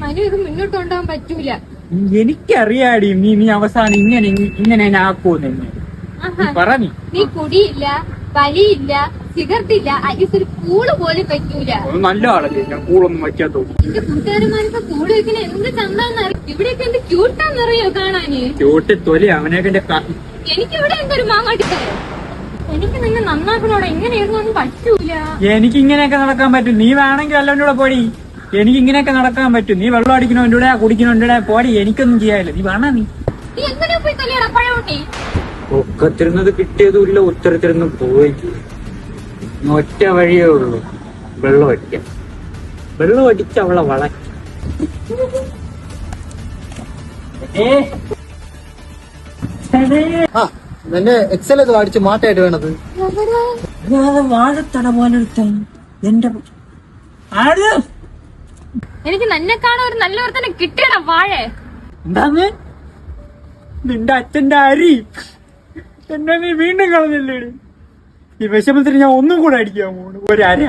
മനു ഇത് മുന്നോട്ട് കൊണ്ടുപോകാൻ പറ്റൂല. എനിക്കറിയാടി നീ അവസാനം ഇങ്ങനെ ആക്കൂന്ന്. പറ നീ കുടിയില്ല, വലിയില്ല, സിഗരറ്റില്ല, അരിസ് ഒരു കൂള് പോലും പറ്റൂല. നല്ല ആളല്ലേ, ഞാൻ കൂളൊന്നും വയ്ക്കാത്തോ. എന്റെ കൂട്ടുകാരന്മാർക്ക് കൂട് വെക്കുന്ന എന്ത് ചന്താന്നറിയോ, ഇവിടെയൊക്കെ എന്ത് ക്യൂട്ടാന്നറിയോ കാണാന്. ക്യൂട്ട് തൊലി അവനെയൊക്കെ. എനിക്കിവിടെ എന്തൊരു മാങ്ങാട്ടിക്കാരോ. എനിക്ക് നിന്നെ നന്നാക്കണോടെ, എങ്ങനെയൊന്നും പറ്റൂല. എനിക്ക് ഇങ്ങനെയൊക്കെ നടക്കാൻ പറ്റും. നീ വേണമെങ്കിൽ വല്ലവൻ്റെ കൂടെ പോടി. എനിക്ക് ഇങ്ങനെയൊക്കെ നടക്കാൻ പറ്റും. നീ വെള്ളം അടിക്കണോന്റെ കൂടെ കുടിക്കണോന്റെ പോടി. എനിക്കൊന്നും ചെയ്യാനില്ല. നീ വേണ നീ എങ്ങനെ പോയി തന്നെയാ പഴമുട്ടി. ഒക്കത്തിരുന്നത് കിട്ടിയതുമില്ല, ഉത്തരത്തിരുന്ന് പോയി. ഒറ്റ വഴിയേ ഉള്ളൂ, വെള്ളം അടിക്കാം. വെള്ളം അടിച്ച് അവളെ വളയ്ക്കും. നിന്നെ എക്സൽ ഇത് അടിച്ച് മാറ്റായിട്ട് വേണത്. വാഴത്തട പോലെടുത്ത എന്റെ എനിക്ക് നിന്നെ കാണാൻ ഒരു നല്ലവർത്തന്നെ കിട്ടിയടാ വാഴ. എന്താന്ന് നിന്റെ അച്ഛന്റെ അരി എന്നെ നീ വീണ്ടും കളഞ്ഞല്ലേ. ഈ വിഷമത്തിന് ഞാൻ ഒന്നും കൂടെ അടിക്കാൻ പോണു. ഒരര